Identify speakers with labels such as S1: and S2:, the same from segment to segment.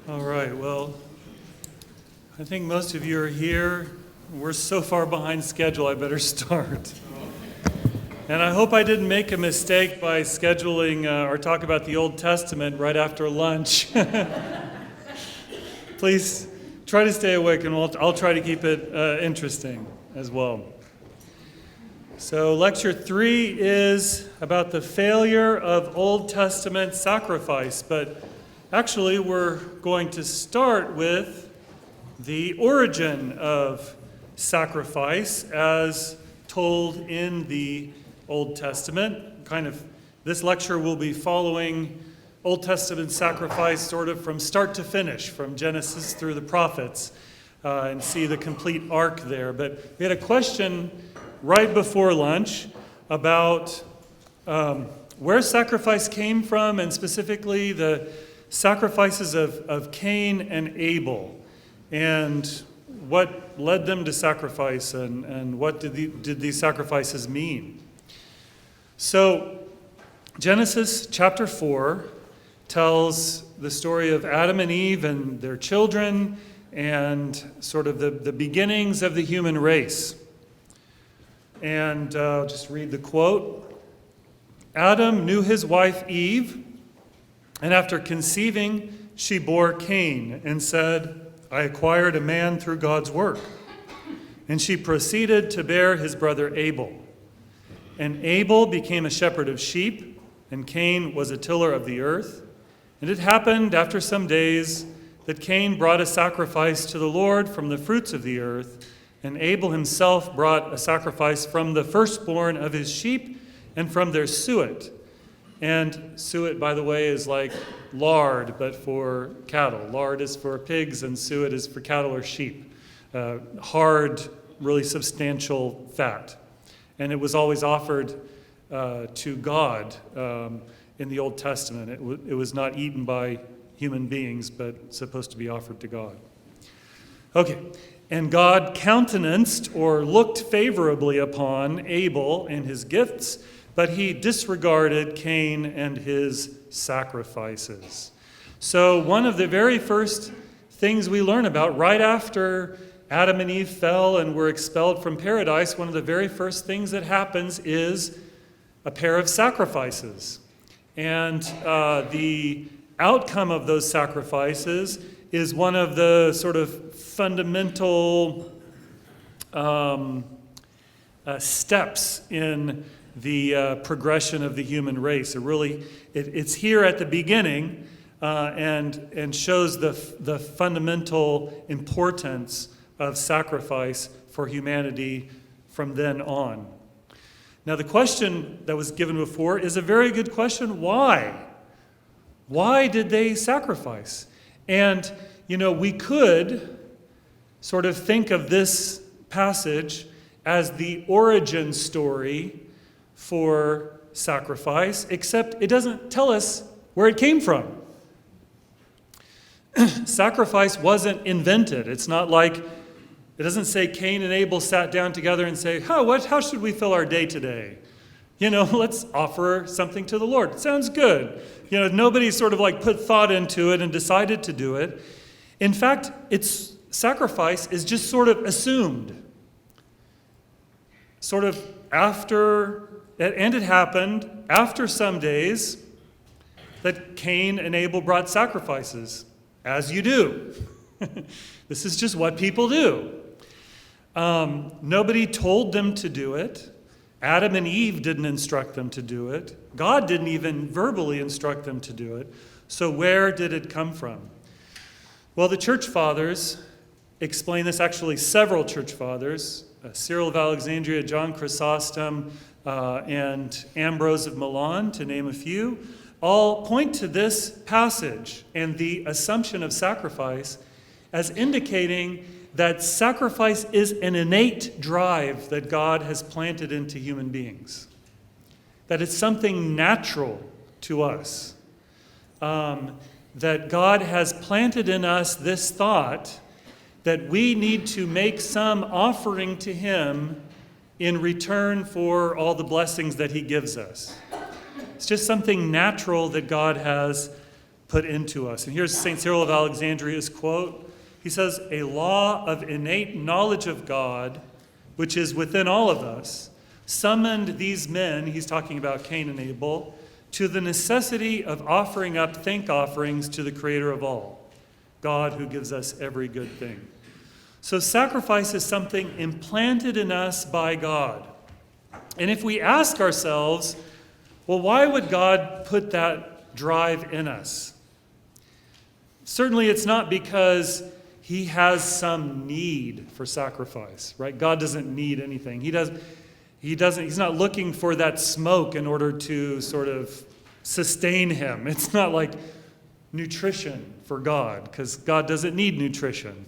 S1: All right, well, I think most of you are here. We're so far behind schedule, I better start. And I hope I didn't make a mistake by scheduling or talk about the Old Testament right after lunch. Please try to stay awake, and I'll try to keep it interesting as well. So lecture 3 is about the failure of Old Testament sacrifice, but actually we're going to start with the origin of sacrifice as told in the Old Testament. This lecture will be following Old Testament sacrifice sort of from start to finish, from Genesis through the prophets, and see the complete arc there. But we had a question right before lunch about where sacrifice came from, and specifically the sacrifices of Cain and Abel, and what led them to sacrifice, and what did these sacrifices mean. So Genesis chapter 4 tells the story of Adam and Eve and their children, and sort of the beginnings of the human race. And I'll just read the quote. Adam knew his wife Eve, and after conceiving, she bore Cain and said, I acquired a man through God's work. And she proceeded to bear his brother Abel. And Abel became a shepherd of sheep, and Cain was a tiller of the earth. And it happened after some days that Cain brought a sacrifice to the Lord from the fruits of the earth, and Abel himself brought a sacrifice from the firstborn of his sheep and from their suet. And suet, by the way, is like lard, but for cattle. Lard is for pigs, and suet is for cattle or sheep. Hard, really substantial fat. And it was always offered to God in the Old Testament. It was not eaten by human beings, but supposed to be offered to God. Okay, and God countenanced or looked favorably upon Abel and his gifts, but he disregarded Cain and his sacrifices. So one of the very first things we learn about right after Adam and Eve fell and were expelled from paradise, one of the very first things that happens is a pair of sacrifices. And the outcome of those sacrifices is one of the sort of fundamental steps in the progression of the human race. It's here at the beginning and shows the fundamental importance of sacrifice for humanity from then on. Now, the question that was given before is a very good question. Why? Why did they sacrifice? And, we could sort of think of this passage as the origin story for sacrifice, except it doesn't tell us where it came from. Sacrifice wasn't invented. It's not like, it doesn't say Cain and Abel sat down together and say, how should we fill our day today? Let's offer something to the Lord. Sounds good. Nobody sort of like put thought into it and decided to do it. In fact, sacrifice is just sort of assumed. Sort of and it happened after some days that Cain and Abel brought sacrifices, as you do. This is just what people do. Nobody told them to do it. Adam and Eve didn't instruct them to do it. God didn't even verbally instruct them to do it. So where did it come from? Well, the church fathers explain this, actually several church fathers, Cyril of Alexandria, John Chrysostom, and Ambrose of Milan, to name a few, all point to this passage and the assumption of sacrifice as indicating that sacrifice is an innate drive that God has planted into human beings. That it's something natural to us. That God has planted in us this thought that we need to make some offering to Him in return for all the blessings that He gives us. It's just something natural that God has put into us. And here's St. Cyril of Alexandria's quote. He says, "A law of innate knowledge of God, which is within all of us, summoned these men," he's talking about Cain and Abel, "to the necessity of offering up thank offerings to the Creator of all, God who gives us every good thing." So sacrifice is something implanted in us by God. And if we ask ourselves, well, why would God put that drive in us? Certainly it's not because he has some need for sacrifice, right? God doesn't need anything. He's not looking for that smoke in order to sort of sustain him. It's not like nutrition for God, because God doesn't need nutrition.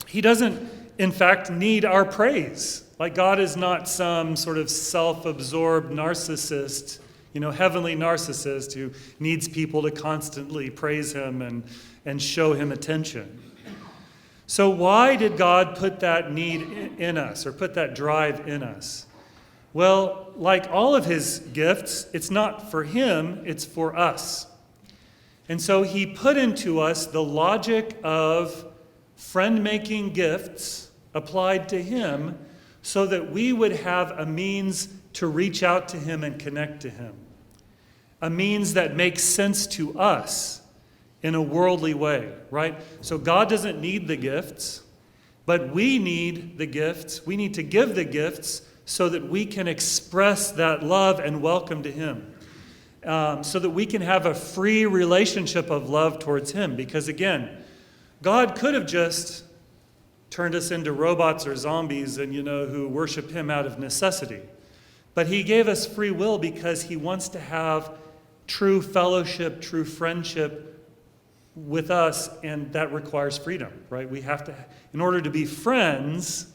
S1: He doesn't, in fact, need our praise. Like, God is not some sort of self-absorbed narcissist, heavenly narcissist who needs people to constantly praise him and show him attention. So why did God put that need in us, or put that drive in us? Well, like all of his gifts, it's not for him, it's for us. And so he put into us the logic of friend-making gifts applied to him so that we would have a means to reach out to him and connect to him. A means that makes sense to us in a worldly way, right? So God doesn't need the gifts, but we need the gifts. We need to give the gifts so that we can express that love and welcome to him. So that we can have a free relationship of love towards him. Because again, God could have just turned us into robots or zombies and, who worship him out of necessity. But he gave us free will because he wants to have true fellowship, true friendship with us, and that requires freedom, right? We have to, in order to be friends,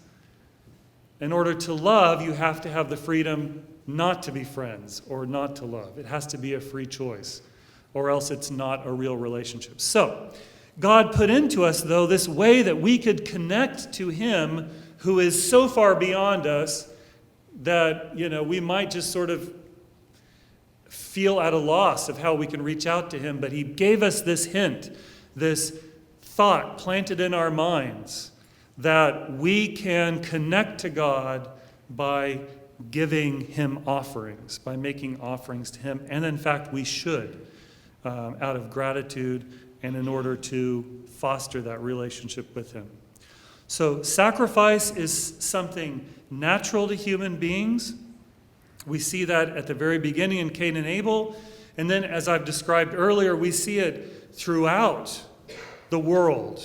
S1: in order to love, you have to have the freedom not to be friends or not to love. It has to be a free choice, or else it's not a real relationship. So, God put into us, though, this way that we could connect to him who is so far beyond us that, we might just sort of feel at a loss of how we can reach out to him. But he gave us this hint, this thought planted in our minds that we can connect to God by giving him offerings, by making offerings to him. And in fact, we should, out of gratitude and in order to foster that relationship with him. So sacrifice is something natural to human beings. We see that at the very beginning in Cain and Abel. And then, as I've described earlier, we see it throughout the world.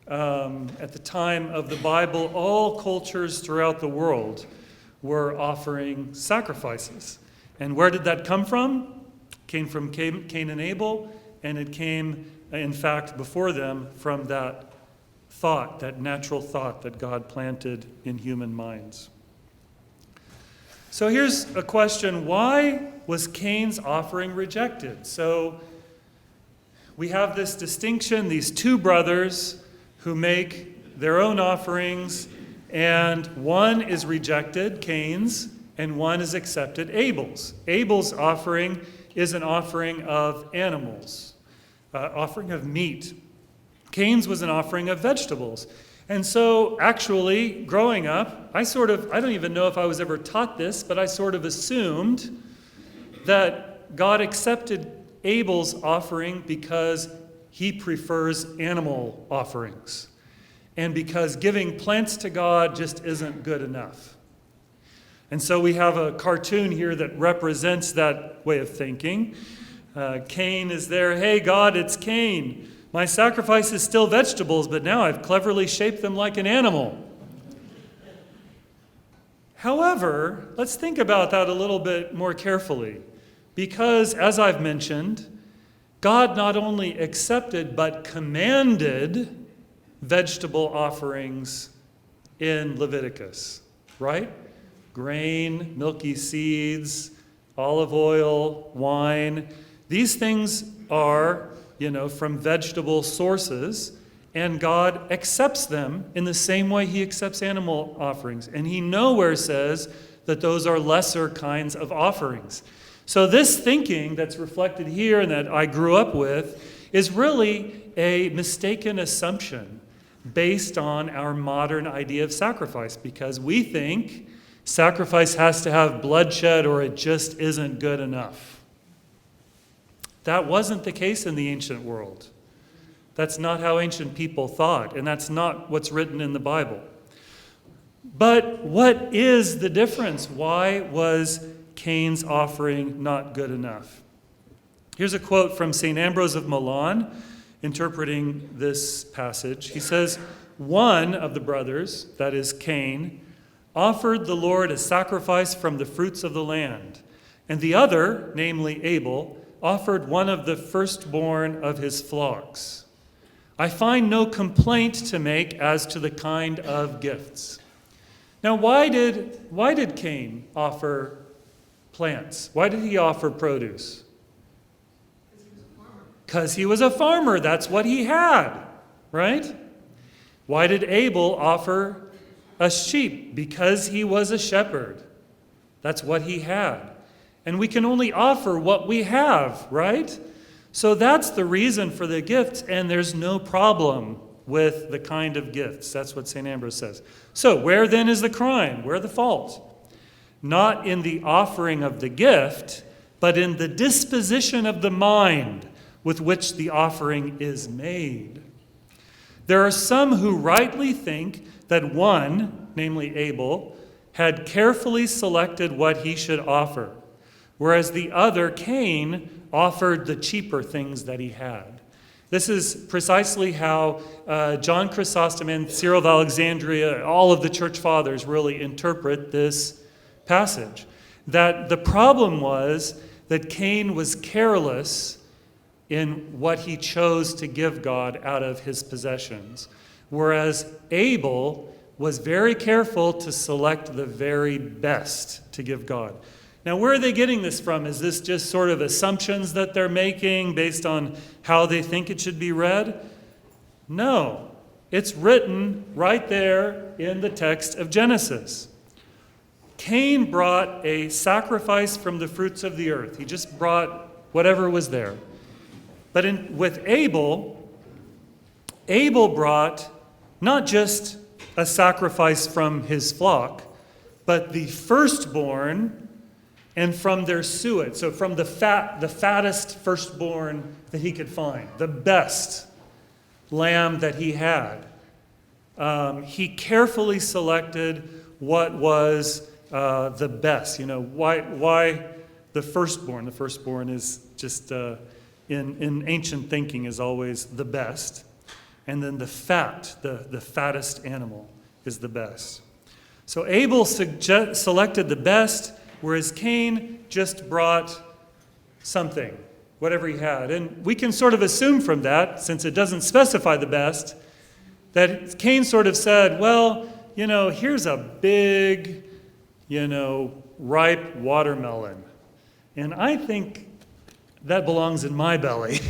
S1: At the time of the Bible, all cultures throughout the world were offering sacrifices. And where did that come from? It came from Cain and Abel, and it came, in fact, before them from that thought, that natural thought that God planted in human minds. So here's a question. Why was Cain's offering rejected? So we have this distinction, these two brothers who make their own offerings, and one is rejected, Cain's, and one is accepted, Abel's. Abel's offering is an offering of animals, offering of meat. Cain's was an offering of vegetables. And so, actually, growing up, I don't even know if I was ever taught this, but I sort of assumed that God accepted Abel's offering because he prefers animal offerings, and because giving plants to God just isn't good enough. And so we have a cartoon here that represents that way of thinking. Cain is there. Hey, God, it's Cain. My sacrifice is still vegetables, but now I've cleverly shaped them like an animal. However, let's think about that a little bit more carefully. Because, as I've mentioned, God not only accepted but commanded vegetable offerings in Leviticus, right? Grain, milky seeds, olive oil, wine. These things are, from vegetable sources, and God accepts them in the same way he accepts animal offerings. And he nowhere says that those are lesser kinds of offerings. So this thinking that's reflected here and that I grew up with is really a mistaken assumption based on our modern idea of sacrifice, because we think sacrifice has to have bloodshed or it just isn't good enough. That wasn't the case in the ancient world. That's not how ancient people thought, and that's not what's written in the Bible. But what is the difference? Why was Cain's offering not good enough? Here's a quote from St. Ambrose of Milan interpreting this passage. He says, "One of the brothers, that is Cain, offered the Lord a sacrifice from the fruits of the land, and the other, namely Abel, offered one of the firstborn of his flocks. I find no complaint to make as to the kind of gifts." Now, why did Cain offer plants? Why did he offer produce? Because he was a farmer. That's what he had, right? Why did Abel offer a sheep? Because he was a shepherd. That's what he had. And we can only offer what we have, right? So that's the reason for the gifts, and there's no problem with the kind of gifts. That's what St. Ambrose says. So where then is the crime? Where the fault? Not in the offering of the gift, but in the disposition of the mind with which the offering is made. There are some who rightly think that one, namely Abel, had carefully selected what he should offer, whereas the other, Cain, offered the cheaper things that he had. This is precisely how John Chrysostom and Cyril of Alexandria, all of the church fathers really interpret this passage. That the problem was that Cain was careless in what he chose to give God out of his possessions, whereas Abel was very careful to select the very best to give God. Now, where are they getting this from? Is this just sort of assumptions that they're making based on how they think it should be read? No. It's written right there in the text of Genesis. Cain brought a sacrifice from the fruits of the earth. He just brought whatever was there. But with Abel, Abel brought not just a sacrifice from his flock, but the firstborn and from their suet, so from the fattest firstborn that he could find, the best lamb that he had. He carefully selected what was the best. You know, why the firstborn? The firstborn is just, in ancient thinking, is always the best. And then the fattest animal is the best. So Abel selected the best, whereas Cain just brought something, whatever he had. And we can sort of assume from that, since it doesn't specify the best, that Cain sort of said, well, you know, here's a big, ripe watermelon. And I think that belongs in my belly.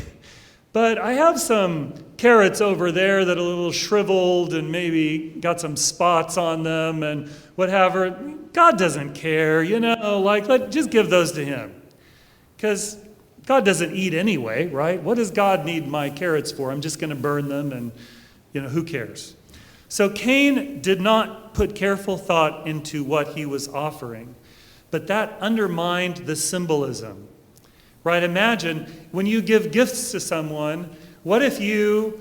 S1: But I have some carrots over there that are a little shriveled and maybe got some spots on them and whatever. God doesn't care, just give those to him. Because God doesn't eat anyway, right? What does God need my carrots for? I'm just going to burn them and, who cares? So Cain did not put careful thought into what he was offering, but that undermined the symbolism. Right? Imagine when you give gifts to someone, what if you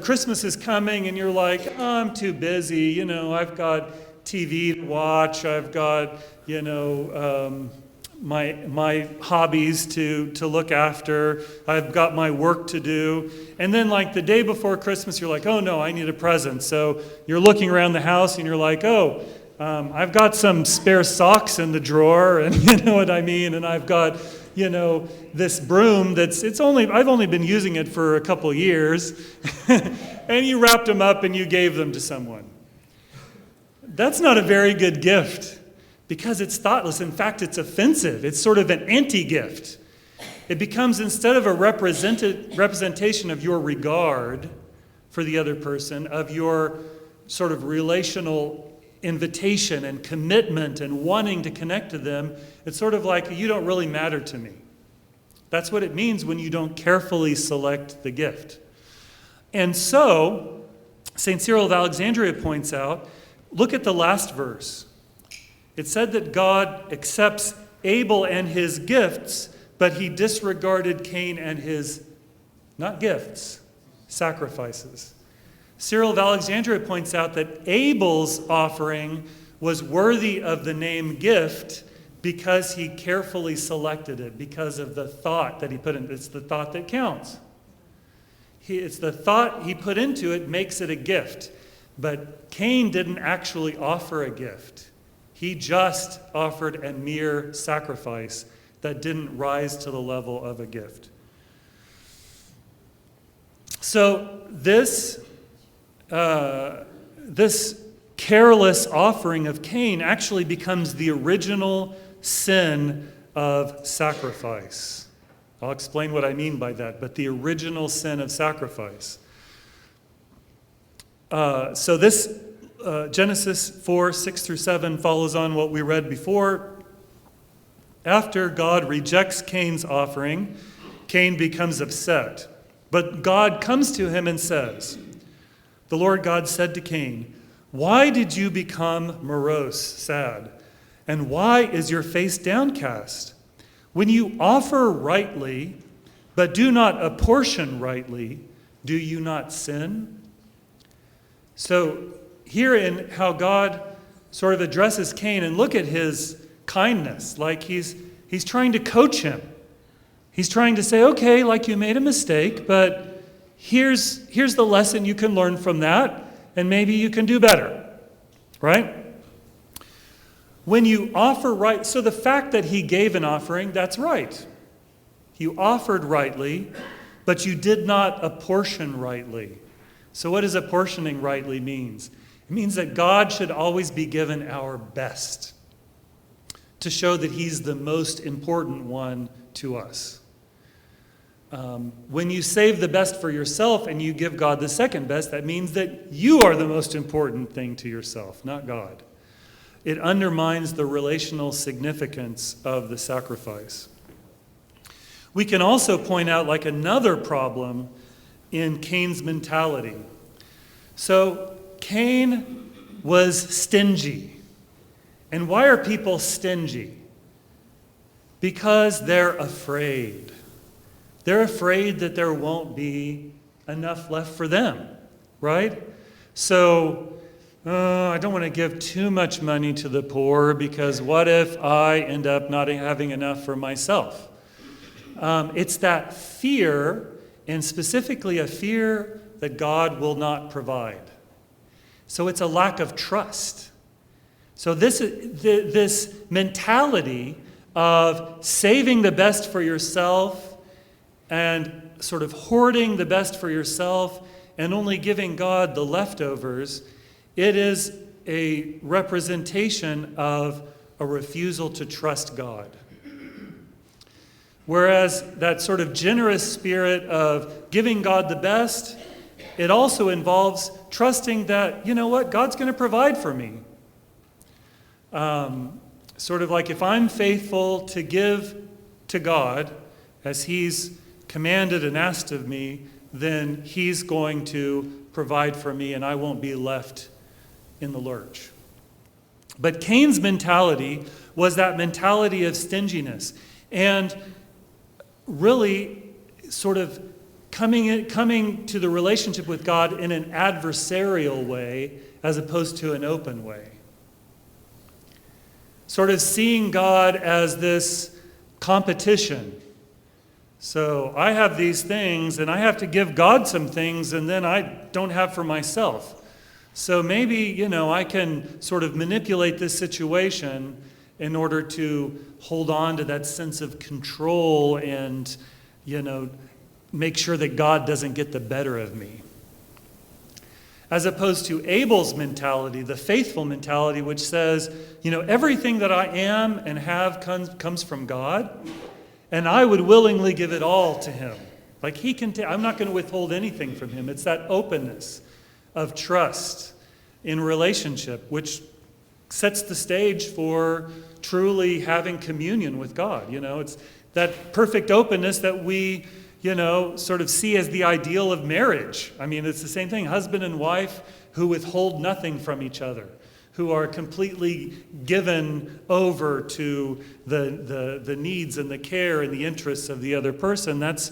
S1: Christmas is coming and you're like, oh, I'm too busy, I've got TV to watch, I've got, my hobbies to look after, I've got my work to do. And then the day before Christmas, you're like, oh no, I need a present. So you're looking around the house and you're like, I've got some spare socks in the drawer, and you know what I mean, and I've got this broom I've only been using it for a couple years, and you wrapped them up and you gave them to someone. That's not a very good gift because it's thoughtless. In fact, it's offensive. It's sort of an anti-gift. It becomes, instead of a representation of your regard for the other person, of your sort of relational invitation and commitment and wanting to connect to them, it's sort of like, you don't really matter to me. That's what it means when you don't carefully select the gift. And so, St. Cyril of Alexandria points out, look at the last verse. It said that God accepts Abel and his gifts, but he disregarded Cain and his, not gifts, sacrifices. Cyril of Alexandria points out that Abel's offering was worthy of the name gift because he carefully selected it, because of the thought that he put in. It's the thought that counts. It's the thought he put into it makes it a gift. But Cain didn't actually offer a gift. He just offered a mere sacrifice that didn't rise to the level of a gift. So this careless offering of Cain actually becomes the original sin of sacrifice. I'll explain what I mean by that, but the original sin of sacrifice. So this Genesis 4, 6 through 7 follows on what we read before. After God rejects Cain's offering, Cain becomes upset. But God comes to him and says, the Lord God said to Cain, "Why did you become morose, sad? And why is your face downcast? When you offer rightly, but do not apportion rightly, do you not sin?" So here in how God sort of addresses Cain, and look at his kindness, like he's trying to coach him. He's trying to say, okay, like you made a mistake, but here's the lesson you can learn from that, and maybe you can do better, right? When you offer right, so the fact that he gave an offering, that's right. You offered rightly, but you did not apportion rightly. So what does apportioning rightly means? It means that God should always be given our best to show that he's the most important one to us. When you save the best for yourself and you give God the second best, that means that you are the most important thing to yourself, not God. It undermines the relational significance of the sacrifice. We can also point out like another problem in Cain's mentality. So Cain was stingy. And why are people stingy? Because they're afraid. They're afraid that there won't be enough left for them, right? So, I don't want to give too much money to the poor because what if I end up not having enough for myself? It's that fear, and specifically a fear that God will not provide. So it's a lack of trust. So this mentality of saving the best for yourself and sort of hoarding the best for yourself and only giving God the leftovers, it is a representation of a refusal to trust God. Whereas that sort of generous spirit of giving God the best, it also involves trusting that, you know what, God's going to provide for me. Sort of like if I'm faithful to give to God as he's commanded and asked of me, then he's going to provide for me and I won't be left in the lurch. But Cain's mentality was that mentality of stinginess and really sort of coming to the relationship with God in an adversarial way as opposed to an open way. Sort of seeing God as this competition. So I have these things and I have to give God some things and then I don't have for myself. So maybe, I can sort of manipulate this situation in order to hold on to that sense of control and, make sure that God doesn't get the better of me. As opposed to Abel's mentality, the faithful mentality, which says, everything that I am and have comes from God, and I would willingly give it all to him. Like he can, I'm not going to withhold anything from him. It's that openness of trust in relationship, which sets the stage for truly having communion with God. It's that perfect openness that we, sort of see as the ideal of marriage. I mean, it's the same thing, husband and wife who withhold nothing from each other, who are completely given over to the needs and the care and the interests of the other person. That's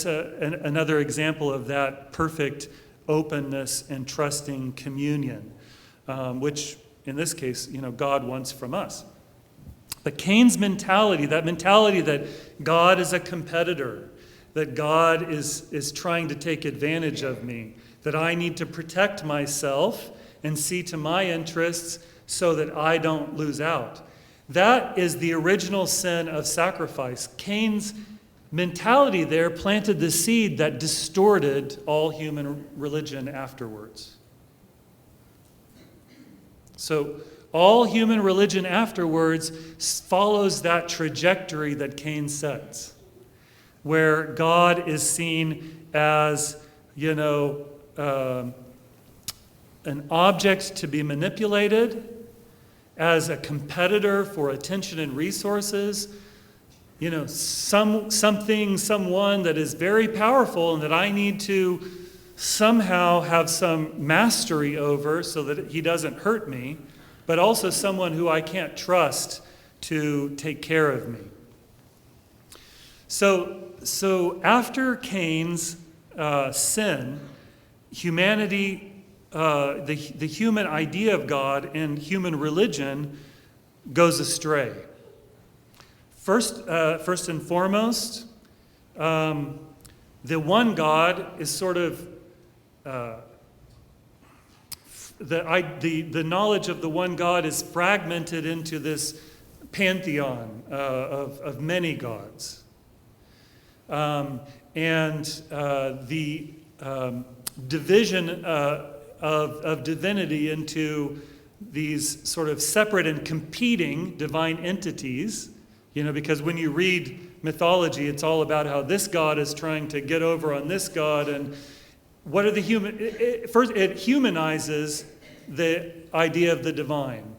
S1: another example of that perfect openness and trusting communion, which in this case, God wants from us. But Cain's mentality, that mentality that God is a competitor, that God is trying to take advantage of me, that I need to protect myself and see to my interests so that I don't lose out. That is the original sin of sacrifice. Cain's mentality there planted the seed that distorted all human religion afterwards. So all human religion afterwards follows that trajectory that Cain sets, where God is seen as, an object to be manipulated, as a competitor for attention and resources, someone that is very powerful and that I need to somehow have some mastery over so that he doesn't hurt me, but also someone who I can't trust to take care of me. So after Cain's sin, humanity, the human idea of God and human religion goes astray. First and foremost, the one God is sort of the knowledge of the one God is fragmented into this pantheon of many gods. And the division of divinity into these sort of separate and competing divine entities, because when you read mythology, it's all about how this god is trying to get over on this god, and what are the human? First, it humanizes the idea of the divine.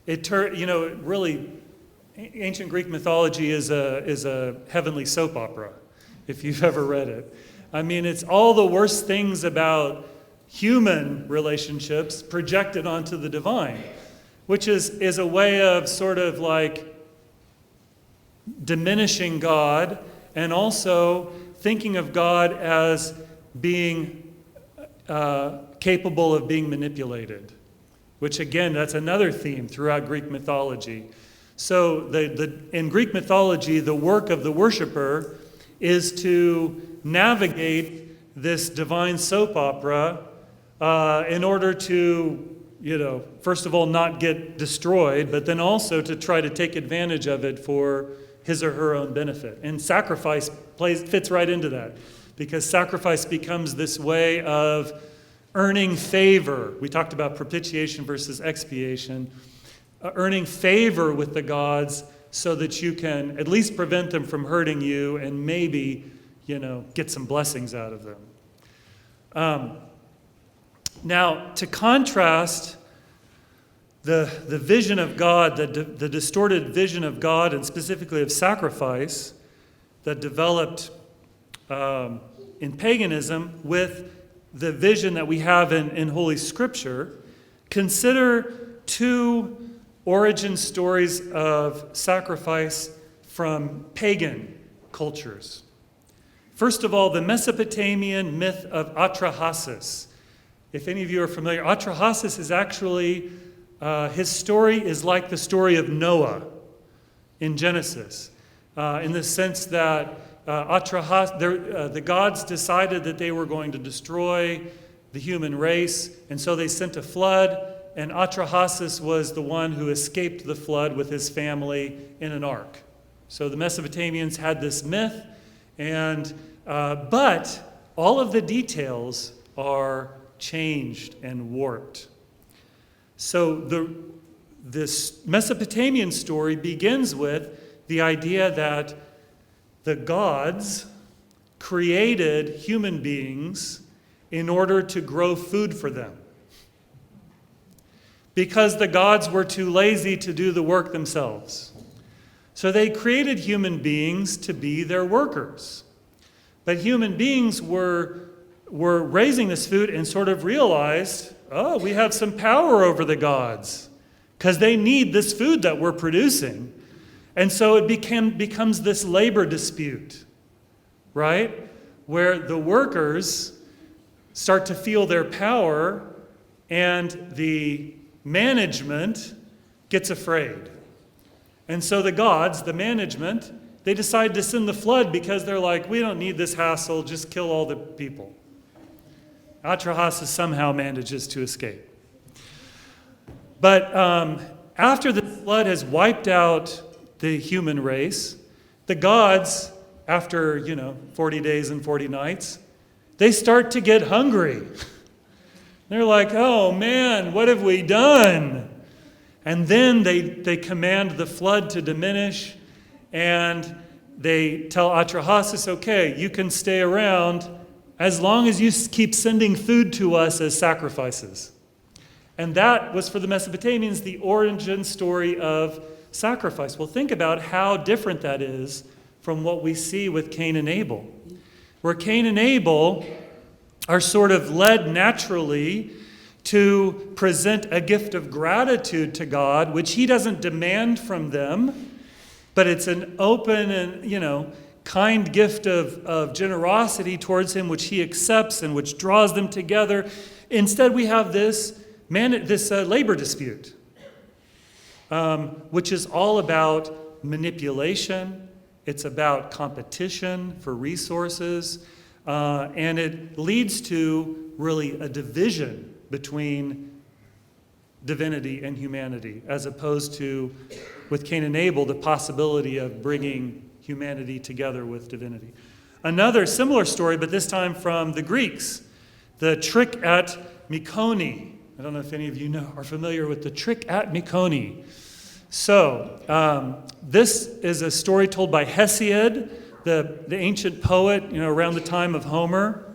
S1: Really, ancient Greek mythology is a heavenly soap opera, if you've ever read it. I mean, it's all the worst things about human relationships projected onto the divine, which is a way of sort of like diminishing God and also thinking of God as being capable of being manipulated, which again, that's another theme throughout Greek mythology. So in Greek mythology, the work of the worshiper is to navigate this divine soap opera in order to, first of all, not get destroyed, but then also to try to take advantage of it for his or her own benefit. And sacrifice fits right into that, because sacrifice becomes this way of earning favor. We talked about propitiation versus expiation. Earning favor with the gods so that you can at least prevent them from hurting you and maybe, get some blessings out of them. Now, to contrast the vision of God, the distorted vision of God, and specifically of sacrifice that developed in paganism with the vision that we have in Holy Scripture, consider two origin stories of sacrifice from pagan cultures. First of all, the Mesopotamian myth of Atrahasis. If any of you are familiar, Atrahasis is actually, his story is like the story of Noah in Genesis, in the sense that the gods decided that they were going to destroy the human race, and so they sent a flood, and Atrahasis was the one who escaped the flood with his family in an ark. So the Mesopotamians had this myth, but all of the details are changed and warped. So this Mesopotamian story begins with the idea that the gods created human beings in order to grow food for them. because the gods were too lazy to do the work themselves. So they created human beings to be their workers. But human beings were raising this food and sort of realized, oh, we have some power over the gods because they need this food that we're producing. And so it becomes this labor dispute, right? Where the workers start to feel their power and the management gets afraid. And so the gods, the management, they decide to send the flood because they're like, we don't need this hassle, just kill all the people. Atrahasis somehow manages to escape. But after the flood has wiped out the human race, the gods, after 40 days and 40 nights, they start to get hungry. They're like, oh man, what have we done? And then they command the flood to diminish, and they tell Atrahasis, okay, you can stay around as long as you keep sending food to us as sacrifices. And that was for the Mesopotamians the origin story of sacrifice. Well, think about how different that is from what we see with Cain and Abel, where Cain and Abel are sort of led naturally to present a gift of gratitude to God, which he doesn't demand from them, but it's an open and, kind gift of generosity towards him, which he accepts and which draws them together. Instead, we have this labor dispute, which is all about manipulation. It's about competition for resources, and it leads to really a division between divinity and humanity, as opposed to, with Cain and Abel, the possibility of bringing humanity together with divinity. Another similar story, but this time from the Greeks, the trick at Mycone. I don't know if any of you are familiar with the trick at Mycone. So, this is a story told by Hesiod, the ancient poet, around the time of Homer,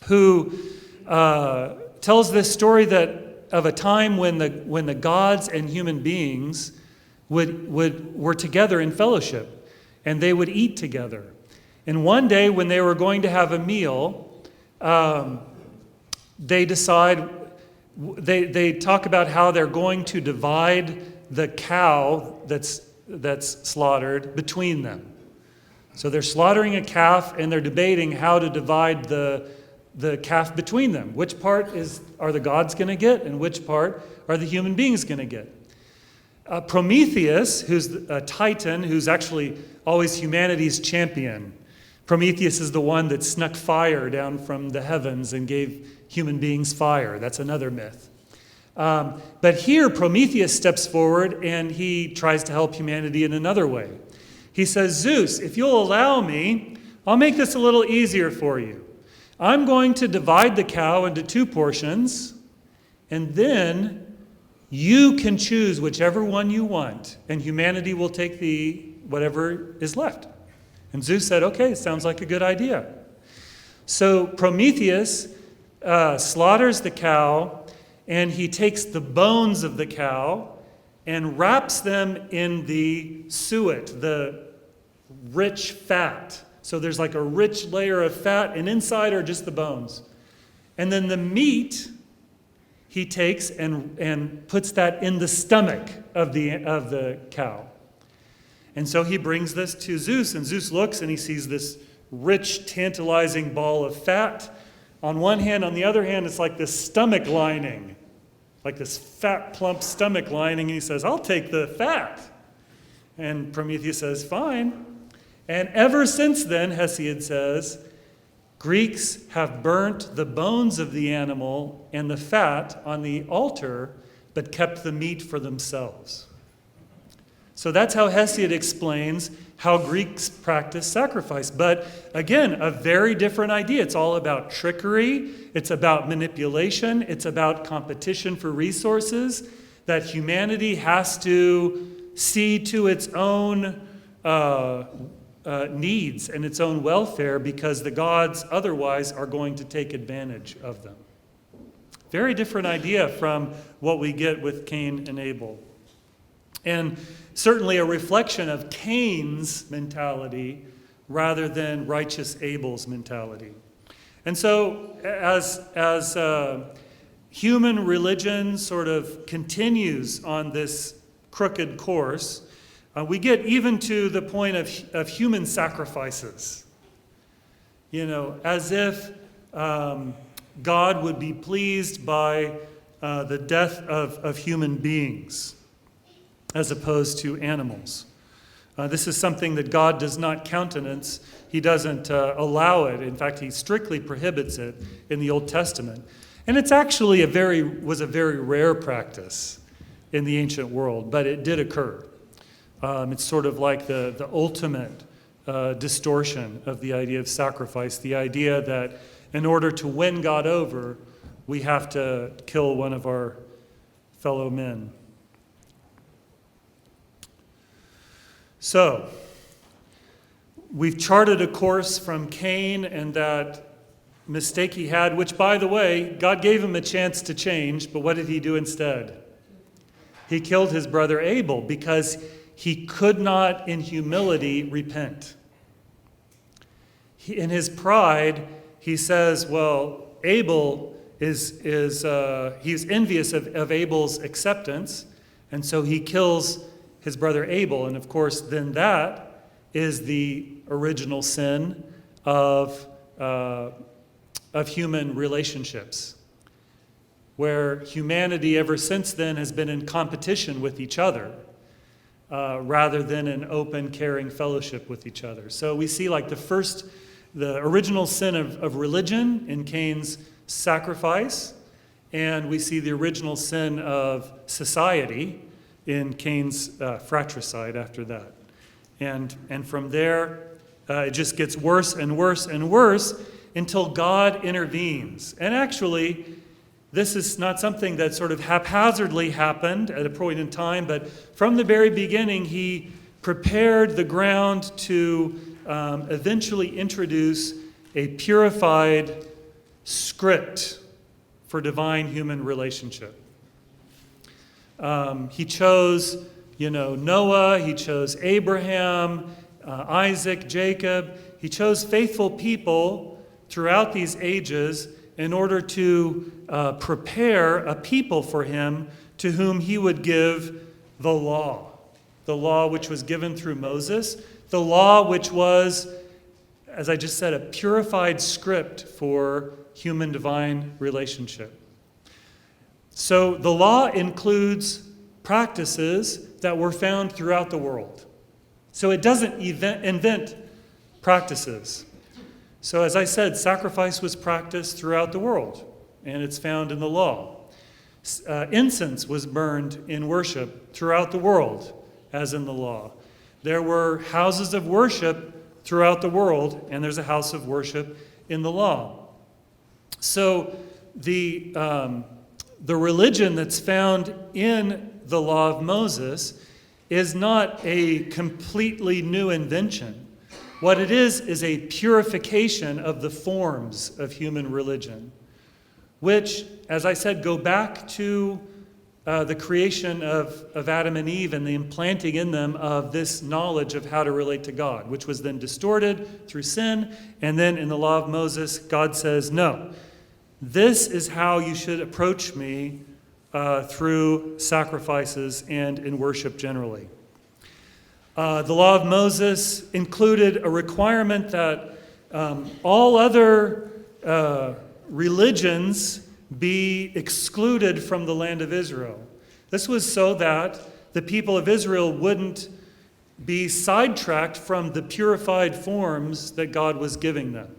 S1: who tells this story of a time when the gods and human beings were together in fellowship, and they would eat together. And one day, when they were going to have a meal, they talk about how they're going to divide the cow that's slaughtered between them. So they're slaughtering a calf, and they're debating how to divide the calf between them. Which part are the gods going to get, and which part are the human beings going to get? Prometheus, who's a titan, who's actually always humanity's champion. Prometheus is the one that snuck fire down from the heavens and gave human beings fire. That's another myth. But here, Prometheus steps forward and he tries to help humanity in another way. He says, Zeus, if you'll allow me, I'll make this a little easier for you. I'm going to divide the cow into 2 portions, and then you can choose whichever one you want, and humanity will take whatever is left. And Zeus said, okay, sounds like a good idea. So Prometheus slaughters the cow, and he takes the bones of the cow and wraps them in the suet, the rich fat. So there's like a rich layer of fat, and inside are just the bones. And then the meat he takes and puts that in the stomach of the cow. And so he brings this to Zeus, and Zeus looks and he sees this rich, tantalizing ball of fat on one hand. On the other hand, it's like this stomach lining, like this fat, plump stomach lining. And he says, I'll take the fat. And Prometheus says, fine. And ever since then, Hesiod says, Greeks have burnt the bones of the animal and the fat on the altar, but kept the meat for themselves. So that's how Hesiod explains how Greeks practice sacrifice. But again, a very different idea. It's all about trickery. It's about manipulation. It's about competition for resources, that humanity has to see to its own needs and its own welfare, because the gods otherwise are going to take advantage of them. Very different idea from what we get with Cain and Abel. And certainly a reflection of Cain's mentality rather than righteous Abel's mentality. And so as human religion sort of continues on this crooked course, we get even to the point of human sacrifices. As if God would be pleased by the death of human beings as opposed to animals. This is something that God does not countenance. He doesn't allow it. In fact, he strictly prohibits it in the Old Testament. And it's actually was a very rare practice in the ancient world, but it did occur. It's sort of like the ultimate distortion of the idea of sacrifice, the idea that in order to win God over, we have to kill one of our fellow men. So, we've charted a course from Cain and that mistake he had, which, by the way, God gave him a chance to change, but what did he do instead? He killed his brother Abel because he could not, in humility, repent. In his pride, he says, well, Abel he's envious of Abel's acceptance, and so he kills his brother Abel. And of course, then that is the original sin of human relationships, where humanity ever since then has been in competition with each other rather than in open, caring fellowship with each other. So we see like the original sin of religion in Cain's sacrifice, and we see the original sin of society in Cain's fratricide after that. And from there, it just gets worse and worse and worse until God intervenes. And actually, this is not something that sort of haphazardly happened at a point in time, but from the very beginning, he prepared the ground to eventually introduce a purified script for divine human relationship. He chose, Noah, he chose Abraham, Isaac, Jacob. He chose faithful people throughout these ages in order to prepare a people for him to whom he would give the law which was given through Moses, the law which was, as I just said, a purified script for human divine relationship. So the law includes practices that were found throughout the world. So it doesn't invent practices. So as I said, sacrifice was practiced throughout the world, and it's found in the law. Incense was burned in worship throughout the world, as in the law. There were houses of worship throughout the world, and there's a house of worship in the law. So the religion that's found in the law of Moses is not a completely new invention. What it is a purification of the forms of human religion, which, as I said, go back to the creation of Adam and Eve and the implanting in them of this knowledge of how to relate to God, which was then distorted through sin. And then in the law of Moses, God says, no, this is how you should approach me through sacrifices and in worship generally. The law of Moses included a requirement that all other religions be excluded from the land of Israel. This was so that the people of Israel wouldn't be sidetracked from the purified forms that God was giving them.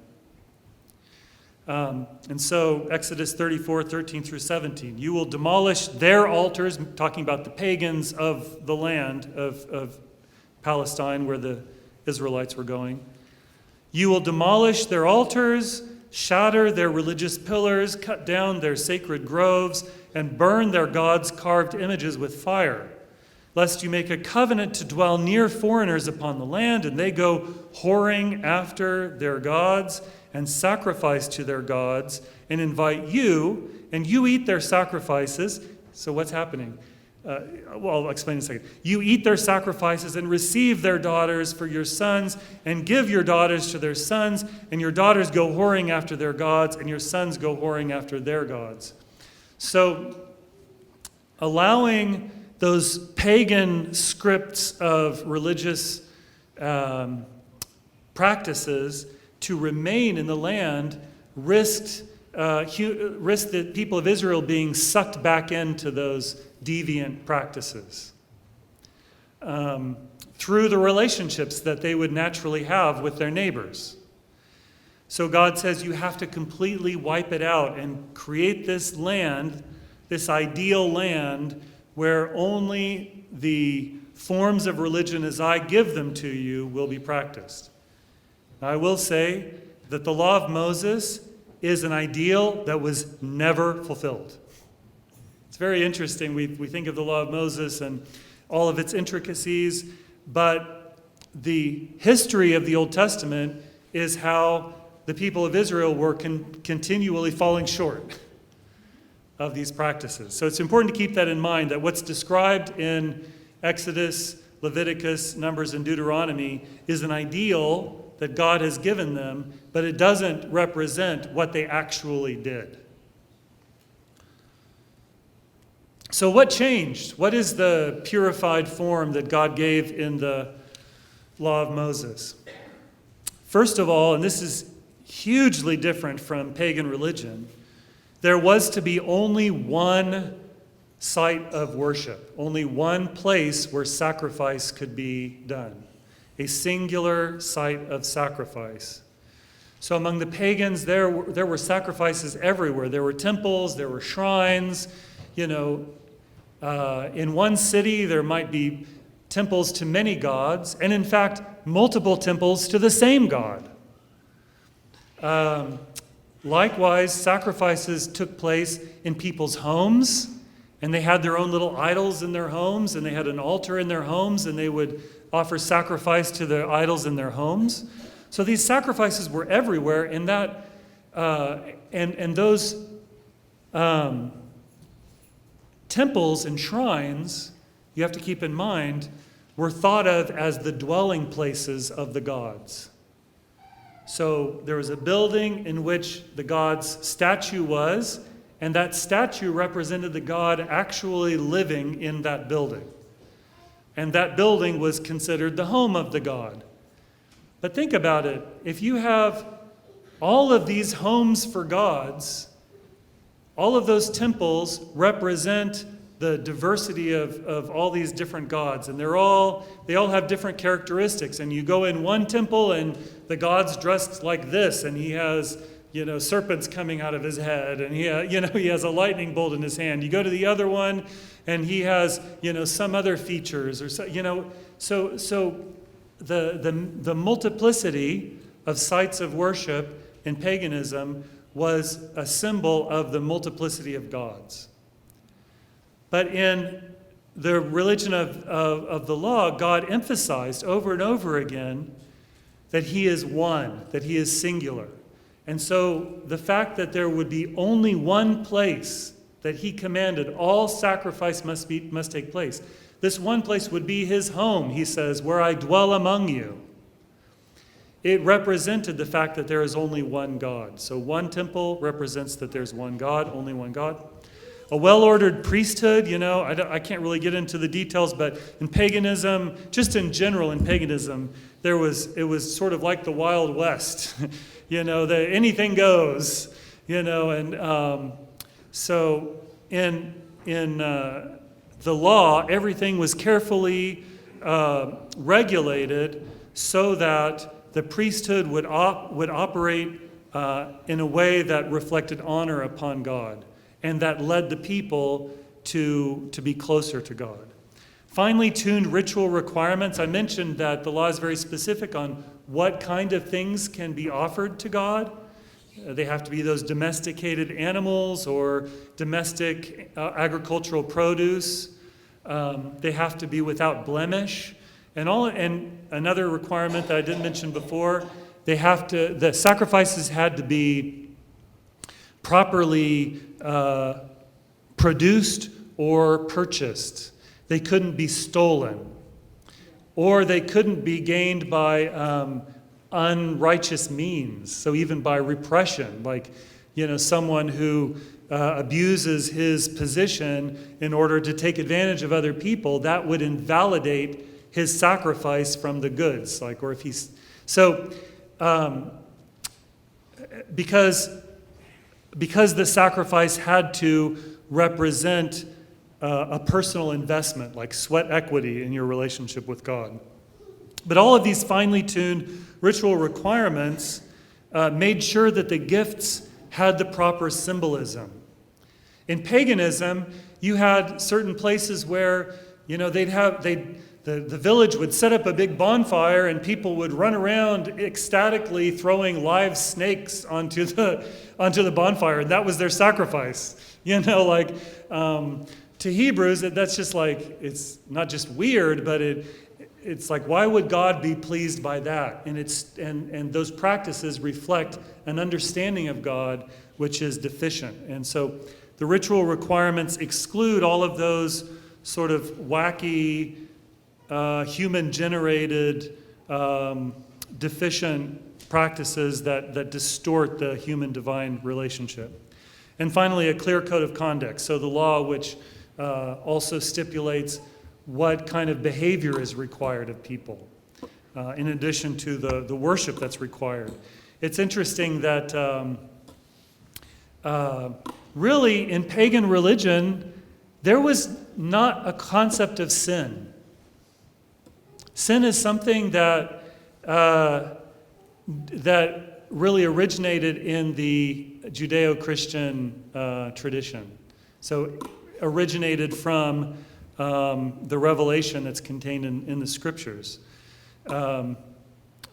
S1: And so Exodus 34, 13 through 17, you will demolish their altars, talking about the pagans of the land of Palestine where the Israelites were going. You will demolish their altars, shatter their religious pillars, cut down their sacred groves, and burn their gods' carved images with fire. lest you make a covenant to dwell near foreigners upon the land, and they go whoring after their gods and sacrifice to their gods and invite you, and you eat their sacrifices. So what's happening? I'll explain in a second. You eat their sacrifices and receive their daughters for your sons and give your daughters to their sons, and your daughters go whoring after their gods, and your sons go whoring after their gods. So allowing those pagan scripts of religious practices to remain in the land risked the people of Israel being sucked back into those deviant practices through the relationships that they would naturally have with their neighbors. So God says you have to completely wipe it out and create this land, this ideal land, where only the forms of religion as I give them to you will be practiced. I will say that the law of Moses is an ideal that was never fulfilled. It's very interesting. We think of the law of Moses and all of its intricacies, but the history of the Old Testament is how the people of Israel were continually falling short of these practices. So it's important to keep that in mind, that what's described in Exodus, Leviticus, Numbers, and Deuteronomy is an ideal that God has given them, but it doesn't represent what they actually did. So what changed? What is the purified form that God gave in the law of Moses? First of all, and this is hugely different from pagan religion, there was to be only one site of worship, only one place where sacrifice could be done, a singular site of sacrifice. So among the pagans, there were sacrifices everywhere. There were temples, there were shrines. In one city, there might be temples to many gods, and in fact, multiple temples to the same God. Likewise, sacrifices took place in people's homes, and they had their own little idols in their homes, and they had an altar in their homes, and they would offer sacrifice to the idols in their homes. So these sacrifices were everywhere, and those temples and shrines, you have to keep in mind, were thought of as the dwelling places of the gods. So there was a building in which the god's statue was, and that statue represented the god actually living in that building. And that building was considered the home of the god. But think about it. If you have all of these homes for gods, all of those temples represent the diversity of all these different gods, and they all have different characteristics. And you go in one temple, and the god's dressed like this, and he has serpents coming out of his head, and he has a lightning bolt in his hand. You go to the other one, and he has some other features, or so the multiplicity of sites of worship in paganism was a symbol of the multiplicity of gods. But in the religion of the law, God emphasized over and over again that he is one, that he is singular. And so the fact that there would be only one place that he commanded all sacrifice must take place. This one place would be his home, he says, where I dwell among you. It represented the fact that there is only one God. So one temple represents that there's one God, only one God. A well-ordered priesthood, I can't really get into the details, but in paganism, just in general in paganism, it was sort of like the Wild West. Anything goes, and so in the law, everything was carefully regulated so that the priesthood would operate in a way that reflected honor upon God, and that led the people to be closer to God. Finely tuned ritual requirements. I mentioned that the law is very specific on what kind of things can be offered to God. They have to be those domesticated animals or domestic agricultural produce. They have to be without blemish. And another requirement that I didn't mention before, the sacrifices had to be properly produced or purchased. They couldn't be stolen, or they couldn't be gained by unrighteous means. So even by repression, like someone who abuses his position in order to take advantage of other people, that would invalidate his sacrifice from the goods. Because the sacrifice had to represent a personal investment, like sweat equity in your relationship with God. But all of these finely tuned ritual requirements made sure that the gifts had the proper symbolism. In paganism, you had certain places where the village would set up a big bonfire and people would run around ecstatically throwing live snakes onto the bonfire, and that was their sacrifice. To Hebrews, that's just like, it's not just weird, but it's like, why would God be pleased by that? And those practices reflect an understanding of God which is deficient. And so the ritual requirements exclude all of those sort of wacky, human-generated, deficient practices that distort the human-divine relationship. And finally, a clear code of conduct. So the law, which also stipulates what kind of behavior is required of people, in addition to the worship that's required. It's interesting that really in pagan religion, there was not a concept of sin. Sin is something that really originated in the Judeo-Christian tradition. So originated from the revelation that's contained in the scriptures.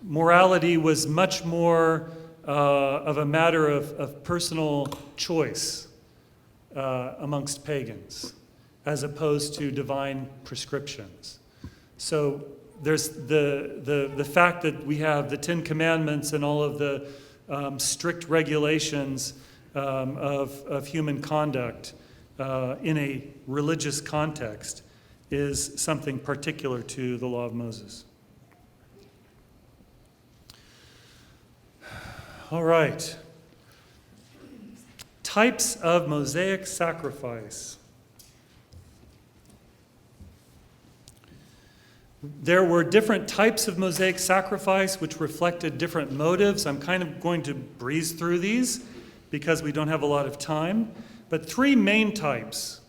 S1: Morality was much more of a matter of personal choice amongst pagans, as opposed to divine prescriptions. So there's the fact that we have the Ten Commandments and all of the strict regulations of human conduct in a religious context is something particular to the law of Moses. All right. Types of Mosaic sacrifice. There were different types of Mosaic sacrifice which reflected different motives. I'm kind of going to breeze through these because we don't have a lot of time. But three main types: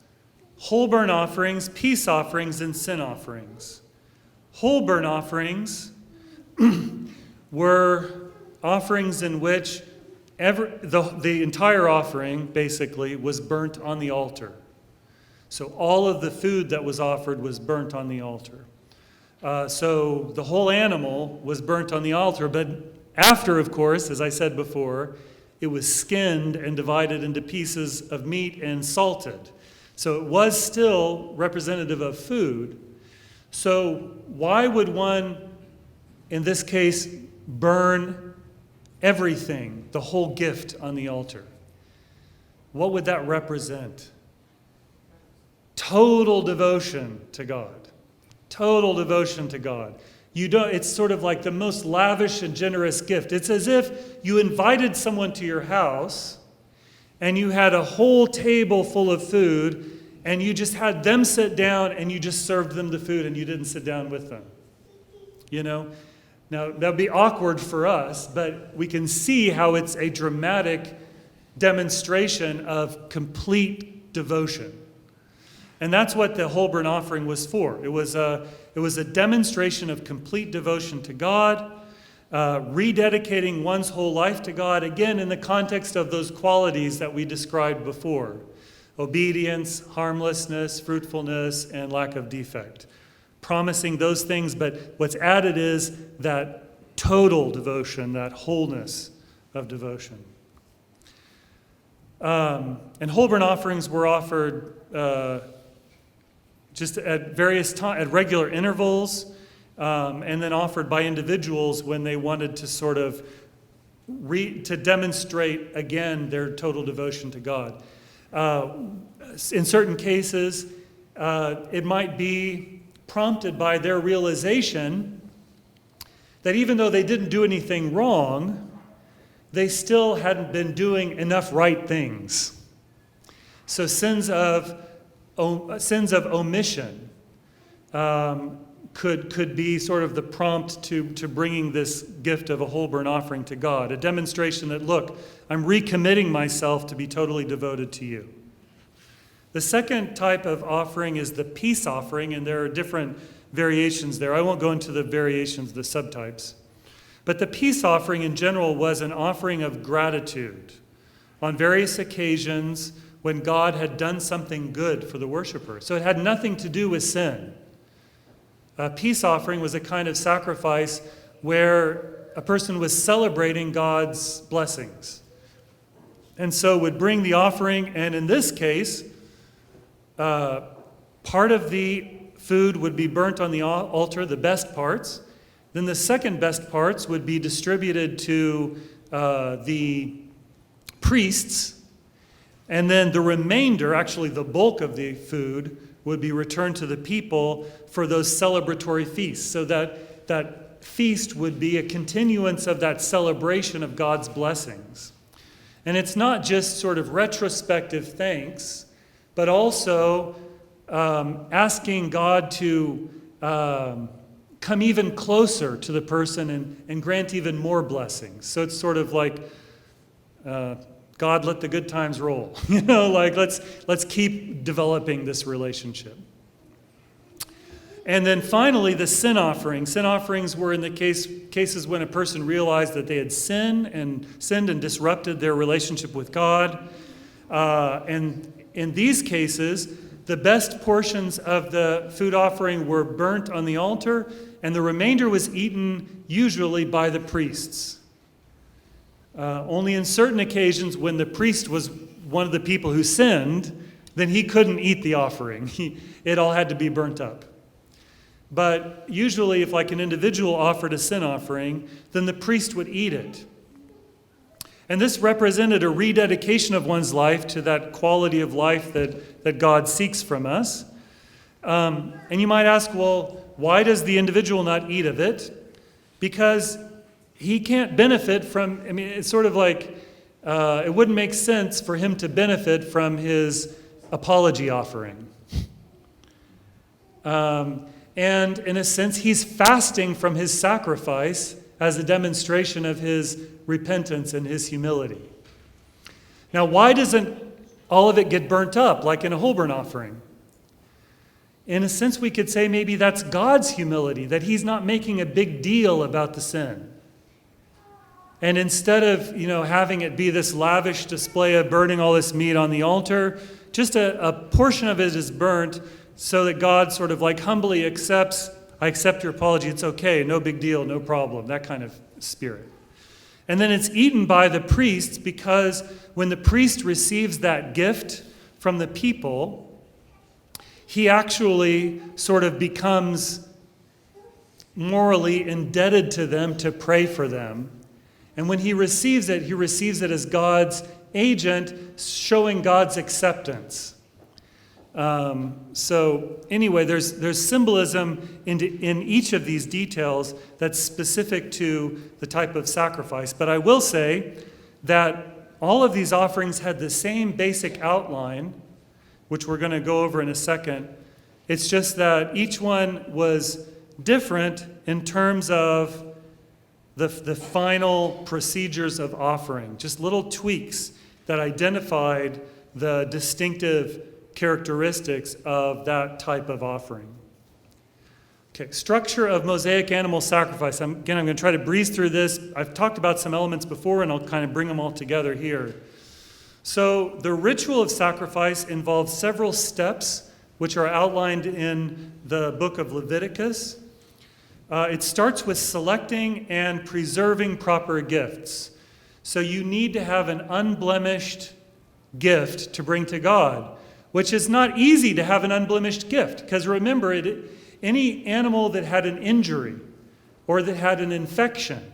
S1: whole burnt offerings, peace offerings, and sin offerings. Whole burnt offerings were offerings in which the entire offering, basically, was burnt on the altar. So all of the food that was offered was burnt on the altar. So the whole animal was burnt on the altar, but after, of course, as I said before, it was skinned and divided into pieces of meat and salted. So it was still representative of food. So why would one, in this case, burn everything, the whole gift on the altar? What would that represent? Total devotion to God. Total devotion to God. It's sort of like the most lavish and generous gift. It's as if you invited someone to your house and you had a whole table full of food and you just had them sit down and you just served them the food and you didn't sit down with them. Now, that would be awkward for us, but we can see how it's a dramatic demonstration of complete devotion. And that's what the whole burnt offering was for. It was a demonstration of complete devotion to God, rededicating one's whole life to God, again, in the context of those qualities that we described before: obedience, harmlessness, fruitfulness, and lack of defect. Promising those things, but what's added is that total devotion, that wholeness of devotion. And whole burnt offerings were offered just at various times, at regular intervals, and then offered by individuals when they wanted to sort of to demonstrate again their total devotion to God. In certain cases, it might be prompted by their realization that even though they didn't do anything wrong, they still hadn't been doing enough right things. So sins of omission could be sort of the prompt to bringing this gift of a whole burnt offering to God, a demonstration that, look, I'm recommitting myself to be totally devoted to you. The second type of offering is the peace offering, and there are different variations there. I won't go into the variations, the subtypes. But the peace offering in general was an offering of gratitude on various occasions when God had done something good for the worshiper. So it had nothing to do with sin. A peace offering was a kind of sacrifice where a person was celebrating God's blessings. And so would bring the offering, and in this case, part of the food would be burnt on the altar, the best parts. Then the second best parts would be distributed to the priests. And then the remainder, actually the bulk of the food, would be returned to the people for those celebratory feasts. So that feast would be a continuance of that celebration of God's blessings. And it's not just sort of retrospective thanks, but also asking God to come even closer to the person and grant even more blessings. So it's sort of like, God, let the good times roll. Like let's keep developing this relationship. And then finally, the sin offering. Sin offerings were in the cases when a person realized that they had sinned and disrupted their relationship with God. And in these cases, the best portions of the food offering were burnt on the altar, and the remainder was eaten usually by the priests. Only in certain occasions when the priest was one of the people who sinned, then he couldn't eat the offering. It all had to be burnt up. But usually if like an individual offered a sin offering, then the priest would eat it. And this represented a rededication of one's life to that quality of life that God seeks from us. And you might ask, well, why does the individual not eat of it? Because he can't benefit from, it's sort of like, it wouldn't make sense for him to benefit from his apology offering. And in a sense, he's fasting from his sacrifice as a demonstration of his repentance and his humility. Now, why doesn't all of it get burnt up like in a whole burnt offering? In a sense, we could say maybe that's God's humility, that he's not making a big deal about the sin. And instead of, having it be this lavish display of burning all this meat on the altar, just a portion of it is burnt so that God sort of like humbly accepts, I accept your apology, it's okay, no big deal, no problem, that kind of spirit. And then it's eaten by the priests because when the priest receives that gift from the people, he actually sort of becomes morally indebted to them to pray for them. And when he receives it as God's agent, showing God's acceptance. So anyway, there's symbolism in each of these details that's specific to the type of sacrifice. But I will say that all of these offerings had the same basic outline, which we're going to go over in a second. It's just that each one was different in terms of the final procedures of offering, just little tweaks that identified the distinctive characteristics of that type of offering. Okay, structure of Mosaic animal sacrifice. I'm going to try to breeze through this. I've talked about some elements before, and I'll kind of bring them all together here. So the ritual of sacrifice involves several steps, which are outlined in the book of Leviticus. It starts with selecting and preserving proper gifts. So you need to have an unblemished gift to bring to God. which is not easy to have an unblemished gift. Because remember, any animal that had an injury, or that had an infection,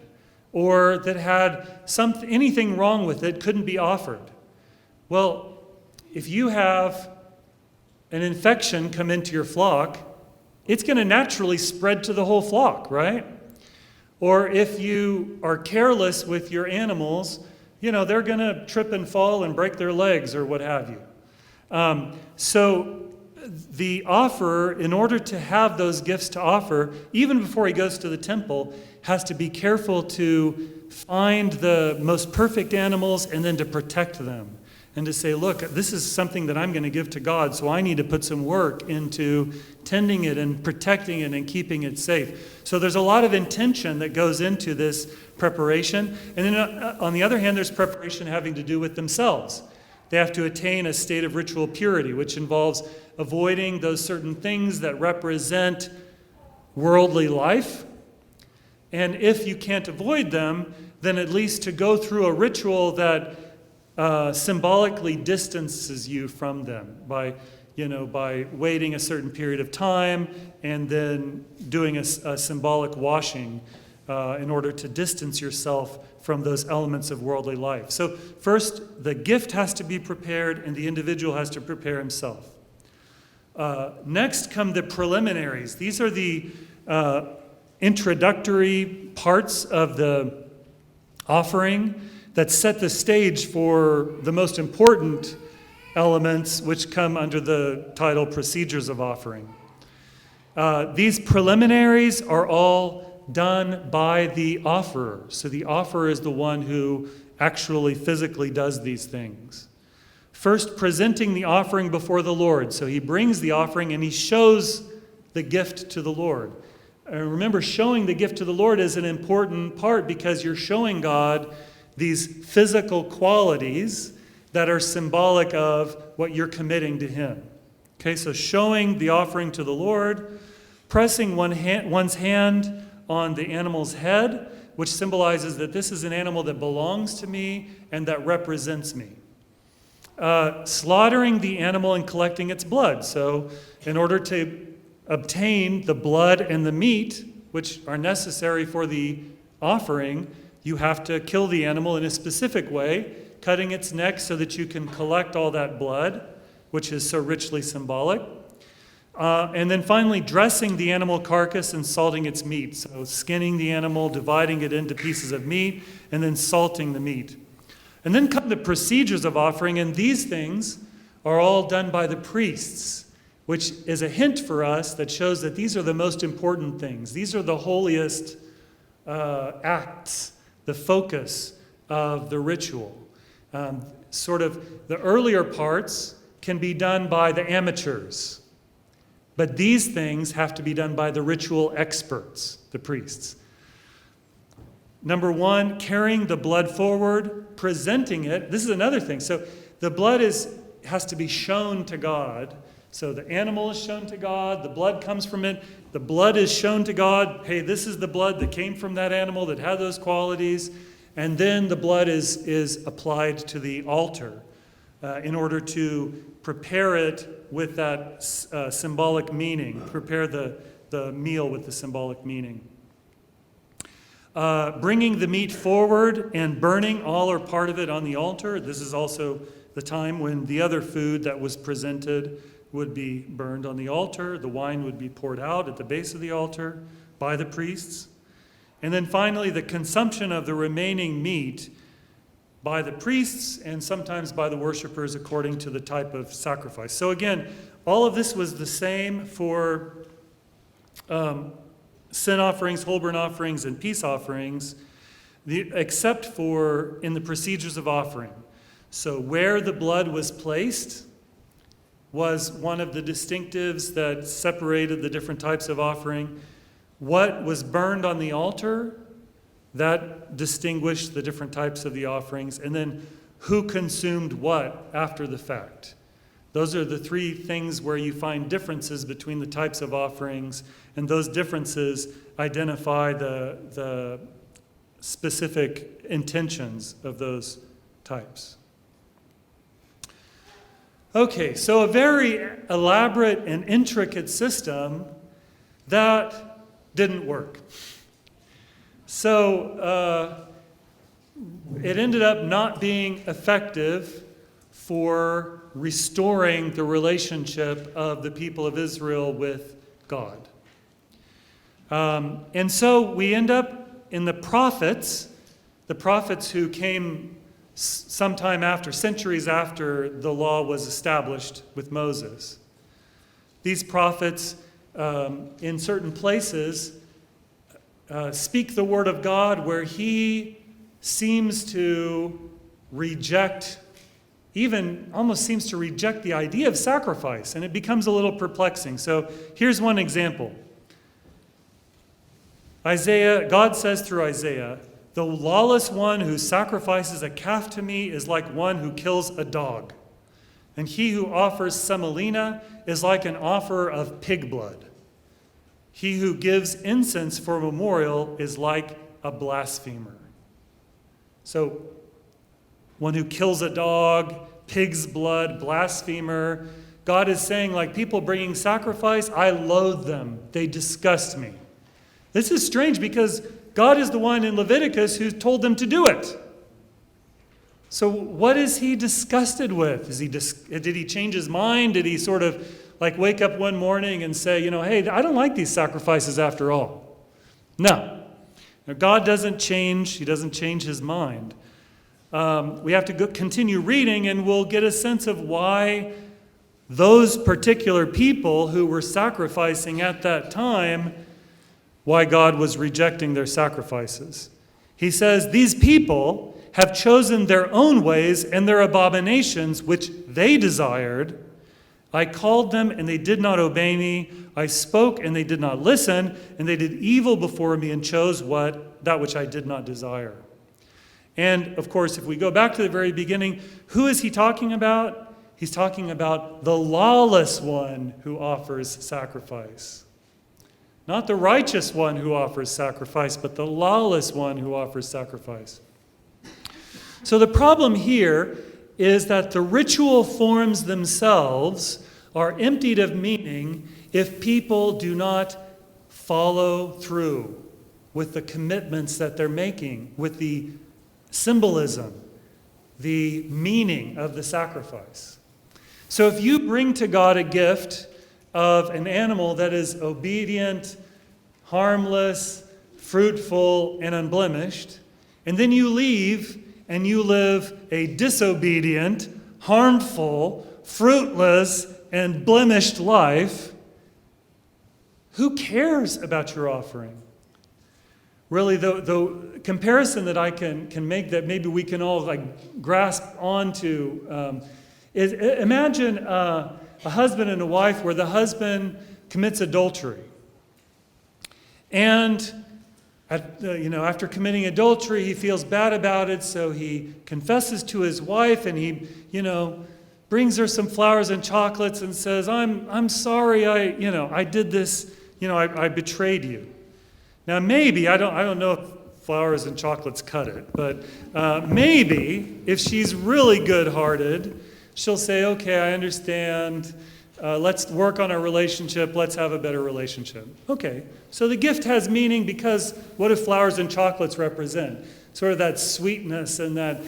S1: or that had anything wrong with it couldn't be offered. Well, if you have an infection come into your flock, it's going to naturally spread to the whole flock, right? Or if you are careless with your animals, they're going to trip and fall and break their legs or what have you. So the offerer, in order to have those gifts to offer, even before he goes to the temple, has to be careful to find the most perfect animals and then to protect them. And to say, look, this is something that I'm going to give to God, so I need to put some work into tending it and protecting it and keeping it safe. So there's a lot of intention that goes into this preparation. And then on the other hand, there's preparation having to do with themselves. They have to attain a state of ritual purity, which involves avoiding those certain things that represent worldly life. And if you can't avoid them, then at least to go through a ritual that symbolically distances you from them by waiting a certain period of time and then doing a symbolic washing in order to distance yourself from those elements of worldly life. So first, the gift has to be prepared and the individual has to prepare himself. Next come the preliminaries. These are the introductory parts of the offering that set the stage for the most important elements, which come under the title procedures of offering. These preliminaries are all done by the offerer. So the offerer is the one who actually physically does these things. First, presenting the offering before the Lord. So he brings the offering and he shows the gift to the Lord. And remember, showing the gift to the Lord is an important part because you're showing God these physical qualities that are symbolic of what you're committing to him. Okay, so showing the offering to the Lord, pressing one's hand on the animal's head, which symbolizes that this is an animal that belongs to me and that represents me. Slaughtering the animal and collecting its blood. So in order to obtain the blood and the meat, which are necessary for the offering, you have to kill the animal in a specific way, cutting its neck so that you can collect all that blood, which is so richly symbolic. And then finally, dressing the animal carcass and salting its meat. So skinning the animal, dividing it into pieces of meat, and then salting the meat. And then come the procedures of offering, and these things are all done by the priests, which is a hint for us that shows that these are the most important things. These are the holiest acts, the focus of the ritual. Sort of the earlier parts can be done by the amateurs, but these things have to be done by the ritual experts, the priests. Number one, carrying the blood forward, presenting it. This is another thing. So the blood has to be shown to God. So the animal is shown to God, the blood comes from it, the blood is shown to God. Hey, this is the blood that came from that animal that had those qualities. And then the blood is applied to the altar in order to prepare it with that symbolic meaning, prepare the meal with the symbolic meaning. Bringing the meat forward and burning all or part of it on the altar. This is also the time when the other food that was presented would be burned on the altar. The wine would be poured out at the base of the altar by the priests. And then finally, the consumption of the remaining meat by the priests and sometimes by the worshipers according to the type of sacrifice. So again, all of this was the same for sin offerings, whole burnt offerings, and peace offerings, except for in the procedures of offering. So where the blood was placed was one of the distinctives that separated the different types of offering. What was burned on the altar, that distinguished the different types of the offerings. And then who consumed what after the fact. Those are the three things where you find differences between the types of offerings, and those differences identify the specific intentions of those types. Okay, so a very elaborate and intricate system that didn't work. So it ended up not being effective for restoring the relationship of the people of Israel with God. And so we end up in the prophets who came sometime after, centuries after the law was established with Moses. These prophets, in certain places, speak the word of God where he seems to reject, even almost seems to reject the idea of sacrifice, and it becomes a little perplexing. So here's one example. God says through Isaiah, "The lawless one who sacrifices a calf to me is like one who kills a dog. And he who offers semolina is like an offerer of pig blood. He who gives incense for memorial is like a blasphemer." So, one who kills a dog, pig's blood, blasphemer. God is saying, like people bringing sacrifice, I loathe them. They disgust me. This is strange because God is the one in Leviticus who told them to do it. So what is he disgusted with? Did he change his mind? Did he sort of like wake up one morning and say, hey, I don't like these sacrifices after all? No. Now, God doesn't change. He doesn't change his mind. We have to continue reading and we'll get a sense of why those particular people who were sacrificing at that time, why God was rejecting their sacrifices. He says, "These people have chosen their own ways and their abominations, which they desired. I called them, and they did not obey me. I spoke, and they did not listen, and they did evil before me and chose that which I did not desire." And, of course, if we go back to the very beginning, who is he talking about? He's talking about the lawless one who offers sacrifice. Not the righteous one who offers sacrifice, but the lawless one who offers sacrifice. So the problem here is that the ritual forms themselves are emptied of meaning if people do not follow through with the commitments that they're making, with the symbolism, the meaning of the sacrifice. So if you bring to God a gift of an animal that is obedient, harmless, fruitful, and unblemished, and then you leave and you live a disobedient, harmful, fruitless, and blemished life, who cares about your offering? Really, the comparison that I can make that maybe we can all grasp onto is imagine a husband and a wife where the husband commits adultery. And after committing adultery, he feels bad about it, so he confesses to his wife and he, brings her some flowers and chocolates and says, I'm sorry, I did this, I betrayed you. Now maybe, I don't know if flowers and chocolates cut it, but maybe if she's really good-hearted, she'll say, okay, I understand. Let's work on our relationship. Let's have a better relationship. Okay, so the gift has meaning because what do flowers and chocolates represent? Sort of that sweetness and that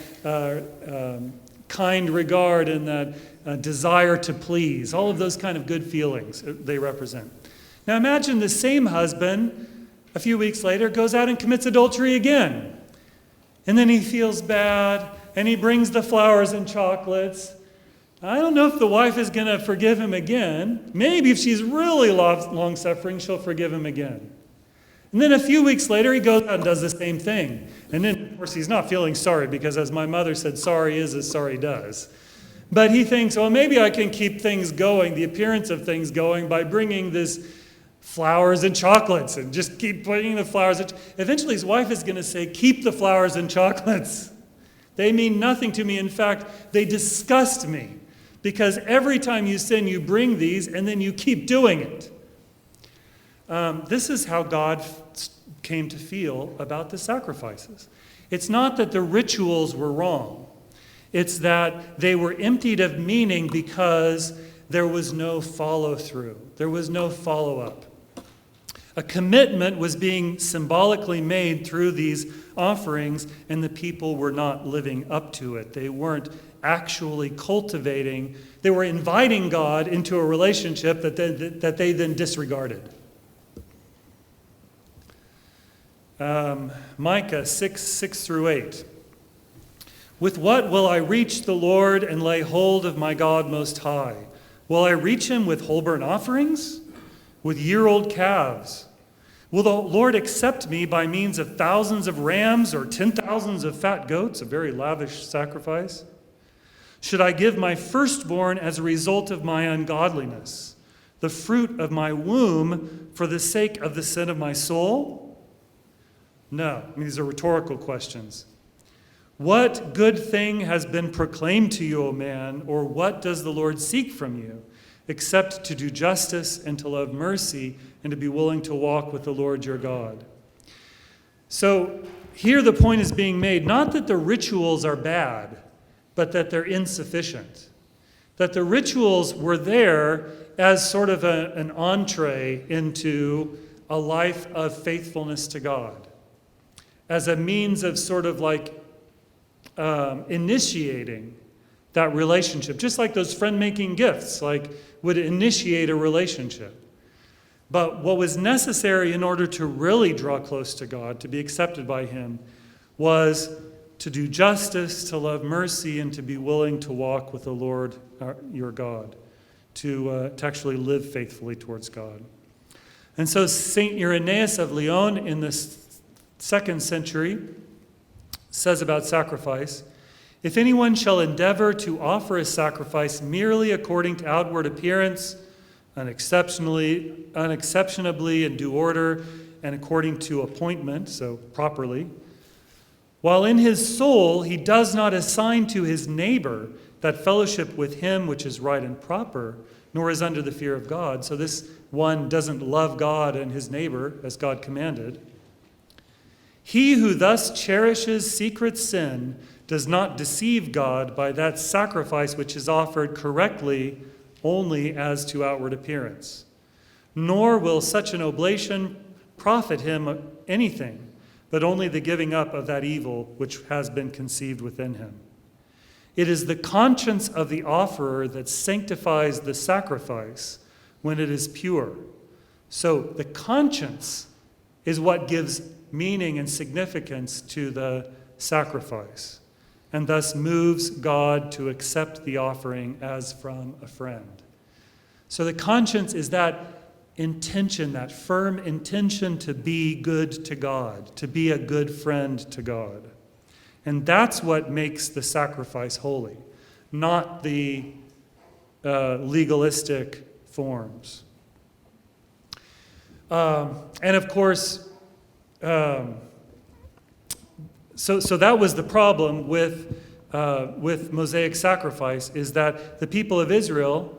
S1: kind regard and that desire to please. All of those kind of good feelings they represent. Now imagine the same husband, a few weeks later, goes out and commits adultery again. And then he feels bad, and he brings the flowers and chocolates. I don't know if the wife is going to forgive him again. Maybe if she's really long-suffering, she'll forgive him again. And then a few weeks later, he goes out and does the same thing. And then, of course, he's not feeling sorry because, as my mother said, sorry is as sorry does. But he thinks, well, maybe I can keep things going, the appearance of things going, by bringing this flowers and chocolates and just keep bringing the flowers. Eventually, his wife is going to say, keep the flowers and chocolates. They mean nothing to me. In fact, they disgust me. Because every time you sin, you bring these, and then you keep doing it. This is how God came to feel about the sacrifices. It's not that the rituals were wrong. It's that they were emptied of meaning because there was no follow-through. There was no follow-up. A commitment was being symbolically made through these offerings, and the people were not living up to it. They weren't actually cultivating. They were inviting God into a relationship that they then disregarded. Micah 6:6-8. With what will I reach the Lord and lay hold of my God Most High? Will I reach him with whole burnt offerings? With year-old calves? Will the Lord accept me by means of thousands of rams or 10,000s of fat goats, a very lavish sacrifice? Should I give my firstborn as a result of my ungodliness, the fruit of my womb for the sake of the sin of my soul? No. These are rhetorical questions. What good thing has been proclaimed to you, O man, or what does the Lord seek from you, except to do justice and to love mercy and to be willing to walk with the Lord your God? So here the point is being made, not that the rituals are bad, but that they're insufficient. That the rituals were there as sort of an entree into a life of faithfulness to God, as a means of sort of like initiating that relationship, just like those friend-making gifts, like would initiate a relationship. But what was necessary in order to really draw close to God, to be accepted by him, was to do justice, to love mercy, and to be willing to walk with the Lord your God, to actually live faithfully towards God. And so St. Irenaeus of Lyon in the 2nd century says about sacrifice, if anyone shall endeavor to offer a sacrifice merely according to outward appearance, unexceptionably in due order, and according to appointment, so properly, while in his soul he does not assign to his neighbor that fellowship with him which is right and proper, nor is under the fear of God. So this one doesn't love God and his neighbor as God commanded. He who thus cherishes secret sin does not deceive God by that sacrifice which is offered correctly only as to outward appearance. Nor will such an oblation profit him anything, but only the giving up of that evil which has been conceived within him. It is the conscience of the offerer that sanctifies the sacrifice when it is pure. So the conscience is what gives meaning and significance to the sacrifice, and thus moves God to accept the offering as from a friend. So the conscience is that intention, that firm intention to be good to God, to be a good friend to God. And that's what makes the sacrifice holy, not the legalistic forms. And of course, so that was the problem with Mosaic sacrifice, is that the people of Israel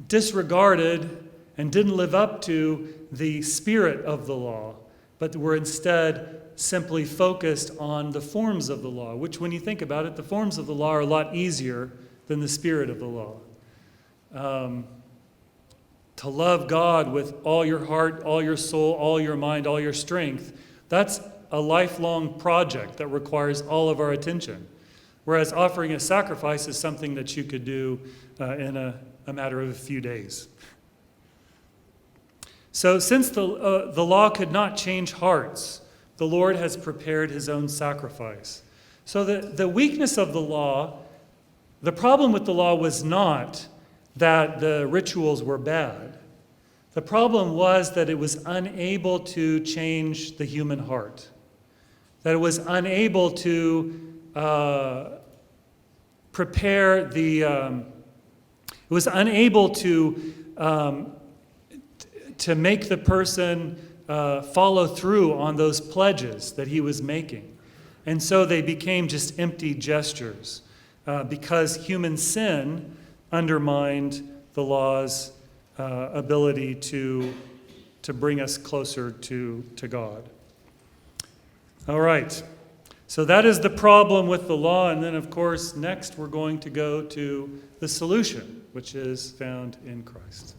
S1: disregarded and didn't live up to the spirit of the law, but were instead simply focused on the forms of the law, which when you think about it, the forms of the law are a lot easier than the spirit of the law. To love God with all your heart, all your soul, all your mind, all your strength, that's a lifelong project that requires all of our attention. Whereas offering a sacrifice is something that you could do in a matter of a few days. So since the law could not change hearts, the Lord has prepared his own sacrifice. So the weakness of the law, the problem with the law was not that the rituals were bad. The problem was that it was unable to change the human heart. That it was unable to prepare the... it was unable to make the person follow through on those pledges that he was making. And so they became just empty gestures because human sin undermined the law's ability to bring us closer to God. All right. So that is the problem with the law. And then, of course, next we're going to go to the solution, which is found in Christ.